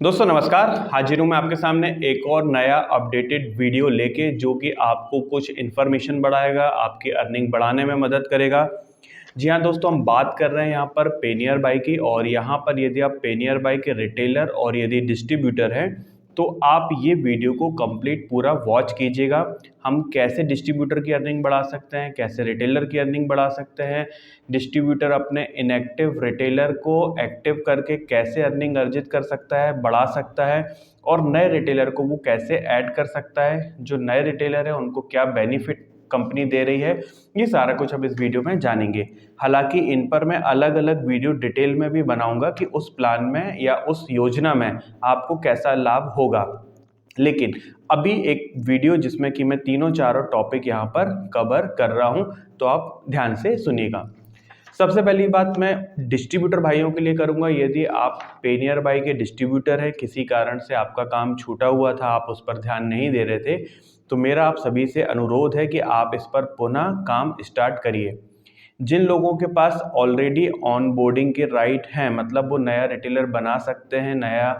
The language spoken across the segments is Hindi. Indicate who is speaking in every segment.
Speaker 1: दोस्तों नमस्कार। हाजिर हूँ मैं आपके सामने एक और नया अपडेटेड वीडियो लेके, जो कि आपको कुछ इन्फॉर्मेशन बढ़ाएगा, आपकी अर्निंग बढ़ाने में मदद करेगा। जी हाँ दोस्तों, हम बात कर रहे हैं यहाँ पर पेनियर बाई की। और यहाँ पर यदि आप पेनियर बाई के रिटेलर और यदि डिस्ट्रीब्यूटर हैं तो आप ये वीडियो को कंप्लीट पूरा वॉच कीजिएगा। हम कैसे डिस्ट्रीब्यूटर की अर्निंग बढ़ा सकते हैं, कैसे रिटेलर की अर्निंग बढ़ा सकते हैं, डिस्ट्रीब्यूटर अपने इनएक्टिव रिटेलर को एक्टिव करके कैसे अर्निंग अर्जित कर सकता है, बढ़ा सकता है, और नए रिटेलर को वो कैसे ऐड कर सकता है, जो नए रिटेलर है उनको क्या बेनिफिट कंपनी दे रही है, ये सारा कुछ अब इस वीडियो में जानेंगे। हालांकि इन पर मैं अलग अलग वीडियो डिटेल में भी बनाऊंगा कि उस प्लान में या उस योजना में आपको कैसा लाभ होगा। लेकिन अभी एक वीडियो जिसमें कि मैं तीनों चारों टॉपिक यहाँ पर कवर कर रहा हूँ, तो आप ध्यान से सुनिएगा। सबसे पहली बात मैं डिस्ट्रीब्यूटर भाइयों के लिए करूंगा। यदि आप पेनियर बाई के डिस्ट्रीब्यूटर हैं, किसी कारण से आपका काम छूटा हुआ था, आप उस पर ध्यान नहीं दे रहे थे, तो मेरा आप सभी से अनुरोध है कि आप इस पर पुनः काम स्टार्ट करिए। जिन लोगों के पास ऑलरेडी ऑन बोर्डिंग के राइट हैं, मतलब वो नया रिटेलर बना सकते हैं, नया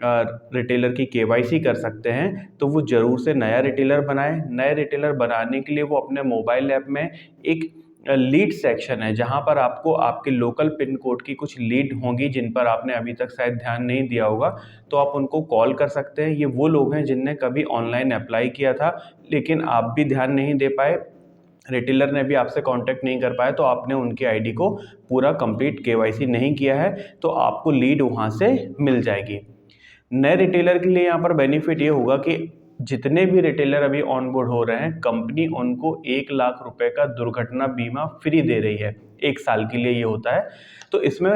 Speaker 1: रिटेलर की केवाईसी कर सकते हैं, तो वो ज़रूर से नया रिटेलर बनाएं। नए रिटेलर बनाने के लिए वो अपने मोबाइल ऐप में एक लीड सेक्शन है, जहां पर आपको आपके लोकल पिन कोड की कुछ लीड होंगी जिन पर आपने अभी तक शायद ध्यान नहीं दिया होगा, तो आप उनको कॉल कर सकते हैं। ये वो लोग हैं जिनने कभी ऑनलाइन अप्लाई किया था, लेकिन आप भी ध्यान नहीं दे पाए, रिटेलर ने भी आपसे कांटेक्ट नहीं कर पाया, तो आपने उनकी आईडी को पूरा कंप्लीट केवाईसी नहीं किया है, तो आपको लीड वहां से मिल जाएगी। नए रिटेलर के लिए यहाँ पर बेनिफिट ये होगा कि जितने भी रिटेलर अभी ऑन बोर्ड हो रहे हैं, कंपनी उनको 1 लाख रुपए का दुर्घटना बीमा फ्री दे रही है। 1 साल के लिए ये होता है। तो इसमें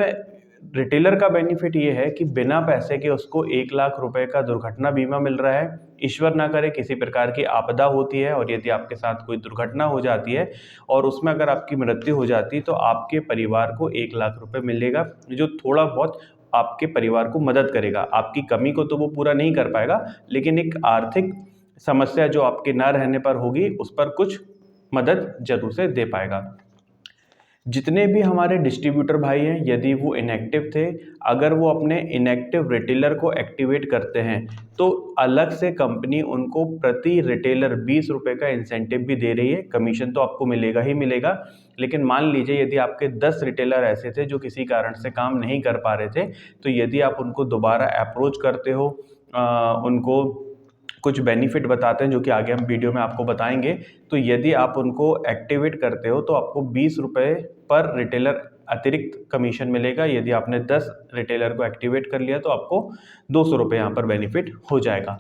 Speaker 1: रिटेलर का बेनिफिट ये है कि बिना पैसे के उसको 1 लाख रुपए का दुर्घटना बीमा मिल रहा है। ईश्वर ना करे किसी प्रकार की आपदा होती है और यदि आपके साथ कोई दुर्घटना हो जाती है और उसमें अगर आपकी मृत्यु हो जाती है, तो आपके परिवार को 1 लाख रुपए मिलेगा, जो थोड़ा बहुत आपके परिवार को मदद करेगा। आपकी कमी को तो वो पूरा नहीं कर पाएगा, लेकिन एक आर्थिक समस्या जो आपके ना रहने पर होगी, उस पर कुछ मदद जरूर से दे पाएगा। जितने भी हमारे डिस्ट्रीब्यूटर भाई हैं, यदि वो इनएक्टिव थे, अगर वो अपने इनएक्टिव रिटेलर को एक्टिवेट करते हैं, तो अलग से कंपनी उनको प्रति रिटेलर 20 रुपये का इंसेंटिव भी दे रही है। कमीशन तो आपको मिलेगा ही मिलेगा, लेकिन मान लीजिए यदि आपके 10 रिटेलर ऐसे थे जो किसी कारण से काम नहीं कर पा रहे थे, तो यदि आप उनको दोबारा अप्रोच करते हो, उनको कुछ बेनिफिट बताते हैं जो कि आगे हम वीडियो में आपको बताएंगे, तो यदि आप उनको एक्टिवेट करते हो तो आपको 20 रुपये पर रिटेलर अतिरिक्त कमीशन मिलेगा। यदि आपने 10 रिटेलर को एक्टिवेट कर लिया तो आपको 200 रुपये यहाँ पर बेनिफिट हो जाएगा।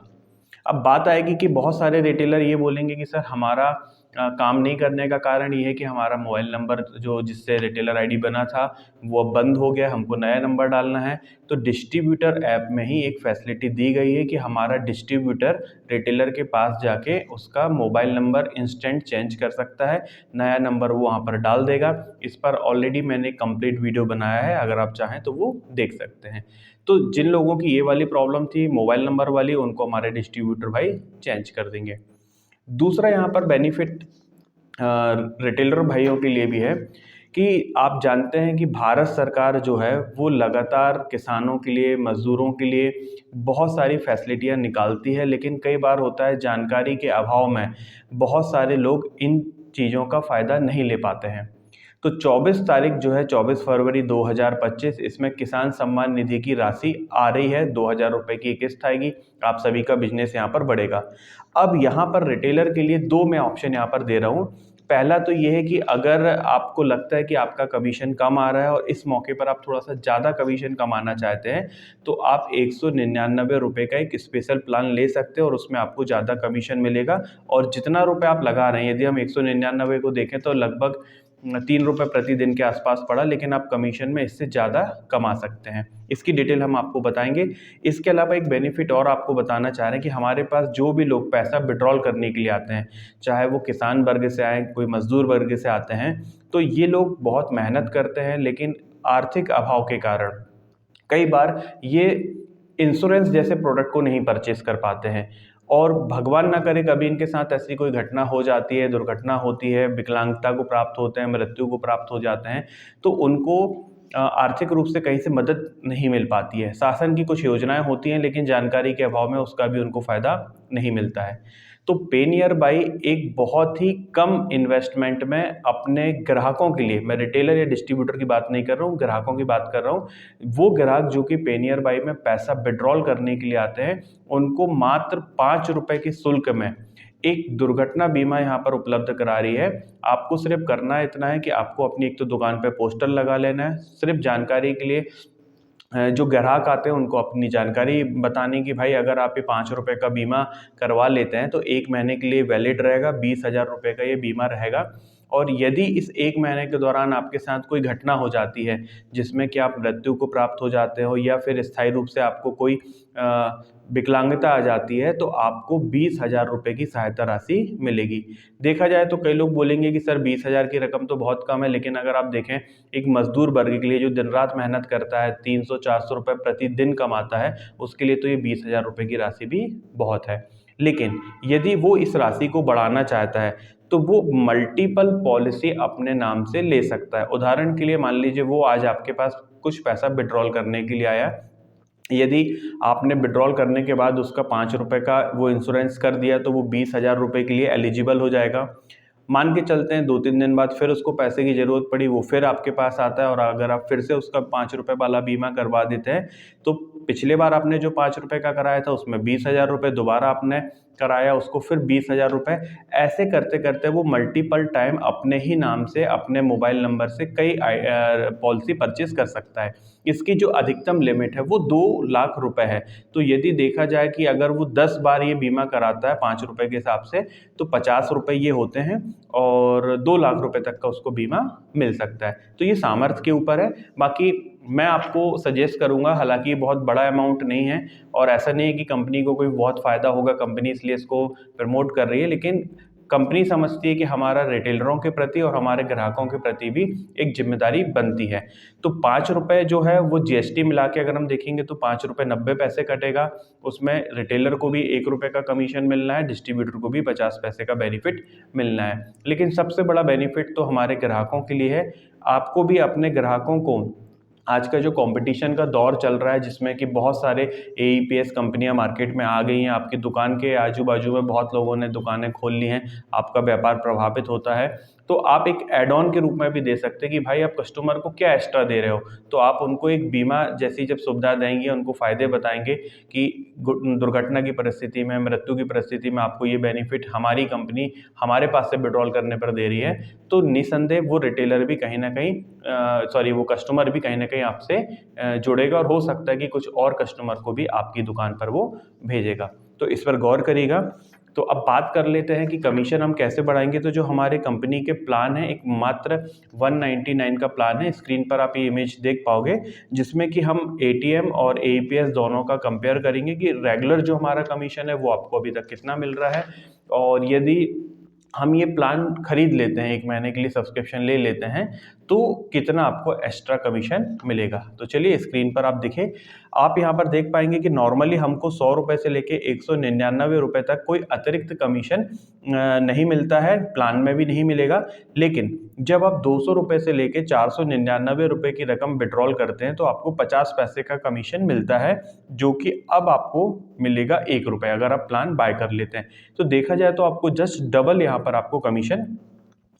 Speaker 1: अब बात आएगी कि बहुत सारे रिटेलर ये बोलेंगे कि सर हमारा काम नहीं करने का कारण ये है कि हमारा मोबाइल नंबर जो जिससे रिटेलर आईडी बना था वो अब बंद हो गया, हमको नया नंबर डालना है। तो डिस्ट्रीब्यूटर ऐप में ही एक फैसिलिटी दी गई है कि हमारा डिस्ट्रीब्यूटर रिटेलर के पास जाके उसका मोबाइल नंबर इंस्टेंट चेंज कर सकता है, नया नंबर वो वहाँ पर डाल देगा। इस पर ऑलरेडी मैंने कंप्लीट वीडियो बनाया है, अगर आप चाहें तो वो देख सकते हैं। तो जिन लोगों की ये वाली प्रॉब्लम थी मोबाइल नंबर वाली, उनको हमारे डिस्ट्रीब्यूटर भाई चेंज कर देंगे। दूसरा यहाँ पर बेनिफिट रिटेलर भाइयों के लिए भी है कि आप जानते हैं कि भारत सरकार जो है वो लगातार किसानों के लिए, मजदूरों के लिए बहुत सारी फैसिलिटियाँ निकालती है, लेकिन कई बार होता है जानकारी के अभाव में बहुत सारे लोग इन चीज़ों का फ़ायदा नहीं ले पाते हैं। तो 24 तारीख जो है, 24 फरवरी 2025, इसमें किसान सम्मान निधि की राशि आ रही है। 2000 रुपये की किस्त आएगी, आप सभी का बिजनेस यहाँ पर बढ़ेगा। अब यहाँ पर रिटेलर के लिए दो मैं ऑप्शन यहाँ पर दे रहा हूँ। पहला तो ये है कि अगर आपको लगता है कि आपका कमीशन कम आ रहा है और इस मौके पर आप थोड़ा सा ज़्यादा कमीशन कमाना चाहते हैं, तो आप 199 रुपये का एक स्पेशल प्लान ले सकते हो और उसमें आपको ज़्यादा कमीशन मिलेगा। और जितना रुपये आप लगा रहे हैं, यदि हम 199 को देखें तो लगभग 3 रुपये प्रतिदिन के आसपास पड़ा, लेकिन आप कमीशन में इससे ज़्यादा कमा सकते हैं। इसकी डिटेल हम आपको बताएंगे। इसके अलावा एक बेनिफिट और आपको बताना चाह रहे हैं कि हमारे पास जो भी लोग पैसा विड्रॉल करने के लिए आते हैं, चाहे वो किसान वर्ग से आए, कोई मजदूर वर्ग से आते हैं, तो ये लोग बहुत मेहनत करते हैं, लेकिन आर्थिक अभाव के कारण कई बार ये इंश्योरेंस जैसे प्रोडक्ट को नहीं परचेस कर पाते हैं। और भगवान ना करे कभी इनके साथ ऐसी कोई घटना हो जाती है, दुर्घटना होती है, विकलांगता को प्राप्त होते हैं, मृत्यु को प्राप्त हो जाते हैं, तो उनको आर्थिक रूप से कहीं से मदद नहीं मिल पाती है। शासन की कुछ योजनाएं होती हैं लेकिन जानकारी के अभाव में उसका भी उनको फ़ायदा नहीं मिलता है। तो पे नियर बाई एक बहुत ही कम इन्वेस्टमेंट में अपने ग्राहकों के लिए, मैं रिटेलर या डिस्ट्रीब्यूटर की बात नहीं कर रहा हूँ, ग्राहकों की बात कर रहा हूँ, वो ग्राहक जो कि पे नियर बाई में पैसा विड्रॉल करने के लिए आते हैं, उनको मात्र 5 रुपए के शुल्क में एक दुर्घटना बीमा यहाँ पर उपलब्ध करा रही है। आपको सिर्फ करना इतना है कि आपको अपनी एक तो दुकान पे पोस्टर लगा लेना है, सिर्फ जानकारी के लिए जो ग्राहक आते हैं उनको अपनी जानकारी बताने की भाई अगर आप ये 5 रुपए का बीमा करवा लेते हैं तो 1 महीने के लिए वैलिड रहेगा, 20,000 रुपये का ये बीमा रहेगा। और यदि इस 1 महीने के दौरान आपके साथ कोई घटना हो जाती है जिसमें कि आप मृत्यु को प्राप्त हो जाते हो या फिर स्थायी रूप से आपको कोई विकलांगता आ जाती है तो आपको 20,000 रुपये की सहायता राशि मिलेगी। देखा जाए तो कई लोग बोलेंगे कि सर 20,000 की रकम तो बहुत कम है, लेकिन अगर आप देखें एक मजदूर वर्ग के लिए जो दिन रात मेहनत करता है, 300-400 रुपये प्रतिदिन कमाता है, उसके लिए तो ये 20,000 रुपये की राशि भी बहुत है। लेकिन यदि वो इस राशि को बढ़ाना चाहता है तो वो मल्टीपल पॉलिसी अपने नाम से ले सकता है। उदाहरण के लिए मान लीजिए वो आज आपके पास कुछ पैसा विड्रॉल करने के लिए आया, यदि आपने विड्रॉल करने के बाद उसका 5 रुपये का वो इंश्योरेंस कर दिया तो वो 20,000 रुपये के लिए एलिजिबल हो जाएगा। मान के चलते हैं 2-3 दिन बाद फिर उसको पैसे की ज़रूरत पड़ी, वो फिर आपके पास आता है और अगर आप फिर से उसका 5 रुपये वाला बीमा करवा देते हैं तो पिछले बार आपने जो 5 रुपये का कराया था उसमें 20,000 रुपये दोबारा आपने कराया, उसको फिर 20,000 रुपये, ऐसे करते करते वो मल्टीपल टाइम अपने ही नाम से अपने मोबाइल नंबर से कई पॉलिसी परचेज कर सकता है। इसकी जो अधिकतम लिमिट है वो 2 लाख रुपए है। तो यदि देखा जाए कि अगर वो 10 बार ये बीमा कराता है 5 रुपये के हिसाब से तो 50 रुपये ये होते हैं और 2 लाख रुपए तक का उसको बीमा मिल सकता है। तो ये सामर्थ्य के ऊपर है। बाकी मैं आपको सजेस्ट करूंगा, हालांकि ये बहुत बड़ा अमाउंट नहीं है और ऐसा नहीं है कि कंपनी को कोई बहुत फ़ायदा होगा, कंपनी इसलिए इसको प्रमोट कर रही है, लेकिन कंपनी समझती है कि हमारा रिटेलरों के प्रति और हमारे ग्राहकों के प्रति भी एक जिम्मेदारी बनती है। तो 5 रुपये जो है वो जीएसटी मिला के अगर हम देखेंगे तो 5 रुपये 90 पैसे कटेगा, उसमें रिटेलर को भी 1 रुपये का कमीशन मिलना है, डिस्ट्रीब्यूटर को भी 50 पैसे का बेनिफिट मिलना है। लेकिन सबसे बड़ा बेनिफिट तो हमारे ग्राहकों के लिए है। आपको भी अपने ग्राहकों को, आज का जो कंपटीशन का दौर चल रहा है जिसमें कि बहुत सारे एईपीएस कंपनियां मार्केट में आ गई हैं, आपकी दुकान के आजू बाजू में बहुत लोगों ने दुकानें खोल ली हैं, आपका व्यापार प्रभावित होता है, तो आप एक एड ऑन के रूप में भी दे सकते हैं कि भाई आप कस्टमर को क्या एक्स्ट्रा दे रहे हो। तो आप उनको एक बीमा जैसी जब सुविधा देंगे, उनको फ़ायदे बताएंगे कि दुर्घटना की परिस्थिति में, मृत्यु की परिस्थिति में आपको ये बेनिफिट हमारी कंपनी हमारे पास से विड्रॉल करने पर दे रही है, तो निसंदेह वो रिटेलर भी कहीं ना कहीं वो कस्टमर भी कहीं ना कहीं आपसे जुड़ेगा और हो सकता है कि कुछ और कस्टमर को भी आपकी दुकान पर वो भेजेगा। तो इस पर गौर करिएगा। तो अब बात कर लेते हैं कि कमीशन हम कैसे बढ़ाएंगे। तो जो हमारे कंपनी के प्लान है, एक मात्र 199 का प्लान है, स्क्रीन पर आप ये इमेज देख पाओगे, जिसमें कि हम एटीएम और एईपीएस दोनों का कंपेयर करेंगे कि रेगुलर जो हमारा कमीशन है वो आपको अभी तक कितना मिल रहा है, और यदि हम ये प्लान खरीद लेते हैं, 1 महीने के लिए सब्सक्रिप्शन ले लेते हैं, तो कितना आपको एक्स्ट्रा कमीशन मिलेगा। तो चलिए स्क्रीन पर आप देखें, आप यहाँ पर देख पाएंगे कि नॉर्मली हमको 100 रुपये से लेके 199 रुपये तक कोई अतिरिक्त कमीशन नहीं मिलता है, प्लान में भी नहीं मिलेगा। लेकिन जब आप 200 रुपये से लेके 499 रुपये की रकम विड्रॉल करते हैं तो आपको 50 पैसे का कमीशन मिलता है, जो कि अब आपको मिलेगा 1 रुपये अगर आप प्लान बाय कर लेते हैं। तो देखा जाए तो आपको जस्ट डबल यहाँ पर आपको कमीशन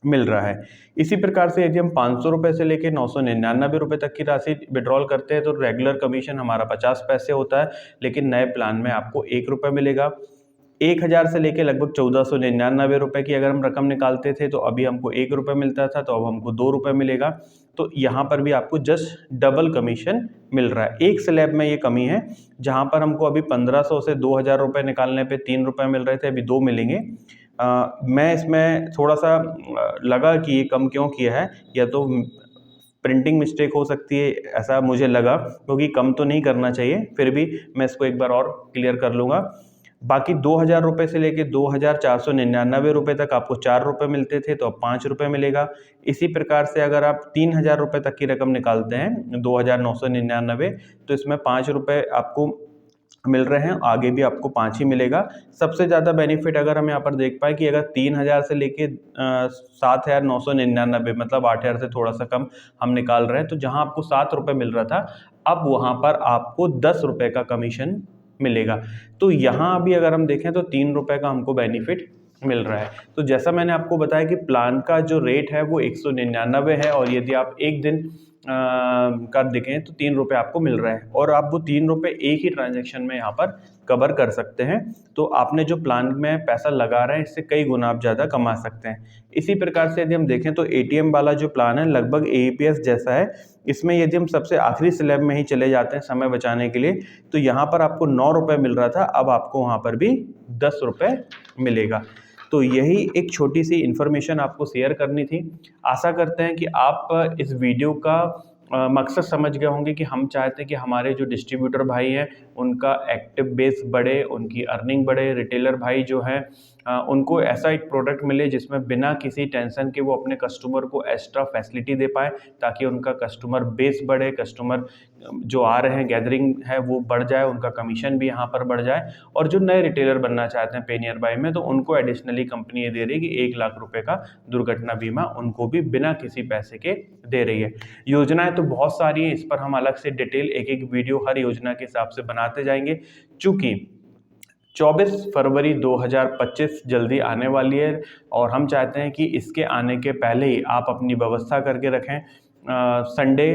Speaker 1: मिल रहा है। इसी प्रकार से यदि हम 500 रुपये से लेकर 999 रुपये तक की राशि विड्रॉल करते हैं तो रेगुलर कमीशन हमारा 50 पैसे होता है, लेकिन नए प्लान में आपको 1 रुपये मिलेगा। 1000 से लेकर लगभग 1499 रुपये की अगर हम रकम निकालते थे तो अभी हमको 1 रुपये मिलता था, तो अब हमको 2 रुपये मिलेगा। तो यहाँ पर भी आपको जस्ट डबल कमीशन मिल रहा है। एक स्लैब में ये कमी है, जहाँ पर हमको अभी 1500 से 2000 रुपये निकालने पे 3 रुपये मिल रहे थे, अभी 2 मिलेंगे। मैं इसमें थोड़ा सा लगा कि ये कम क्यों किया है, या तो प्रिंटिंग मिस्टेक हो सकती है, ऐसा मुझे लगा, क्योंकि कम तो नहीं करना चाहिए, फिर भी मैं इसको एक बार और क्लियर कर लूँगा। बाकी 2000 रुपये से लेके 2499 रुपये तक आपको 4 रुपये मिलते थे, तो अब 5 रुपये मिलेगा। इसी प्रकार से अगर आप 3000 रुपये तक की रकम निकालते हैं 2999, तो इसमें 5 रुपये आपको मिल रहे हैं, आगे भी आपको 5 ही मिलेगा। सबसे ज़्यादा बेनिफिट अगर हम यहाँ पर देख पाए कि अगर 3000 से लेके 7,999 मतलब 8,000 से थोड़ा सा कम हम निकाल रहे हैं, तो जहाँ आपको 7 रुपये मिल रहा था, अब वहाँ पर आपको 10 रुपये का कमीशन मिलेगा। तो यहाँ भी अगर हम देखें तो 3 रुपये का हमको बेनिफिट मिल रहा है। तो जैसा मैंने आपको बताया कि प्लान का जो रेट है वो 199 है, और यदि आप एक दिन का देखें तो 3 रुपये आपको मिल रहा है, और आप वो 3 रुपये एक ही ट्रांजैक्शन में यहाँ पर कवर कर सकते हैं। तो आपने जो प्लान में पैसा लगा रहे हैं, इससे कई गुना आप ज़्यादा कमा सकते हैं। इसी प्रकार से यदि हम देखें तो ATM वाला जो प्लान है लगभग AEPS जैसा है। इसमें यदि हम सबसे आखिरी स्लैब में ही चले जाते हैं समय बचाने के लिए, तो यहाँ पर आपको 9 रुपये मिल रहा था, अब आपको वहाँ पर भी 10 रुपये मिलेगा। तो यही एक छोटी सी इन्फॉर्मेशन आपको शेयर करनी थी। आशा करते हैं कि आप इस वीडियो का मकसद समझ गए होंगे कि हम चाहते हैं कि हमारे जो डिस्ट्रीब्यूटर भाई हैं उनका एक्टिव बेस बढ़े, उनकी अर्निंग बढ़े। रिटेलर भाई जो हैं उनको ऐसा एक प्रोडक्ट मिले जिसमें बिना किसी टेंशन के वो अपने कस्टमर को एक्स्ट्रा फैसिलिटी दे पाए, ताकि उनका कस्टमर बेस बढ़े, कस्टमर जो आ रहे हैं गैदरिंग है वो बढ़ जाए, उनका कमीशन भी यहाँ पर बढ़ जाए। और जो नए रिटेलर बनना चाहते हैं पेनियर बाई में, तो उनको एडिशनली कंपनी ये दे रही है कि 1 लाख रुपए का दुर्घटना बीमा उनको भी बिना किसी पैसे के दे रही है। योजनाएं तो बहुत सारी हैं, इस पर हम अलग से डिटेल एक एक वीडियो हर योजना के हिसाब से बनाते जाएंगे। चूँकि 24 फरवरी 2025 जल्दी आने वाली है, और हम चाहते हैं कि इसके आने के पहले ही आप अपनी व्यवस्था करके रखें। संडे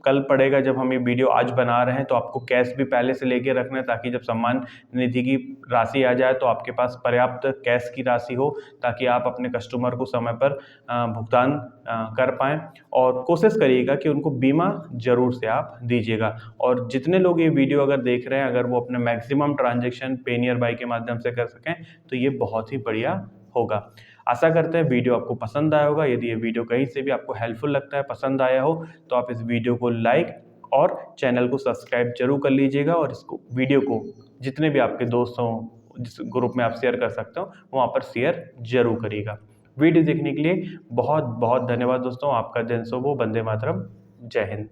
Speaker 1: कल पड़ेगा जब हम ये वीडियो आज बना रहे हैं, तो आपको कैश भी पहले से लेके रखना है, ताकि जब सम्मान निधि की राशि आ जाए तो आपके पास पर्याप्त कैश की राशि हो, ताकि आप अपने कस्टमर को समय पर भुगतान कर पाएँ। और कोशिश करिएगा कि उनको बीमा ज़रूर से आप दीजिएगा। और जितने लोग ये वीडियो अगर देख रहे हैं, अगर वो अपने मैक्सिमम ट्रांजैक्शन पेनियर बाई के माध्यम से कर सकें, तो ये बहुत ही बढ़िया होगा। आशा करते हैं वीडियो आपको पसंद आया होगा। यदि ये वीडियो कहीं से भी आपको हेल्पफुल लगता है, पसंद आया हो, तो आप इस वीडियो को लाइक और चैनल को सब्सक्राइब जरूर कर लीजिएगा, और इसको वीडियो को जितने भी आपके दोस्त हों, जिस ग्रुप में आप शेयर कर सकते हो, वहाँ पर शेयर जरूर करिएगा। वीडियो देखने के लिए बहुत बहुत धन्यवाद दोस्तों। आपका दिन शुभ हो। वंदे मातरम। जय हिंद।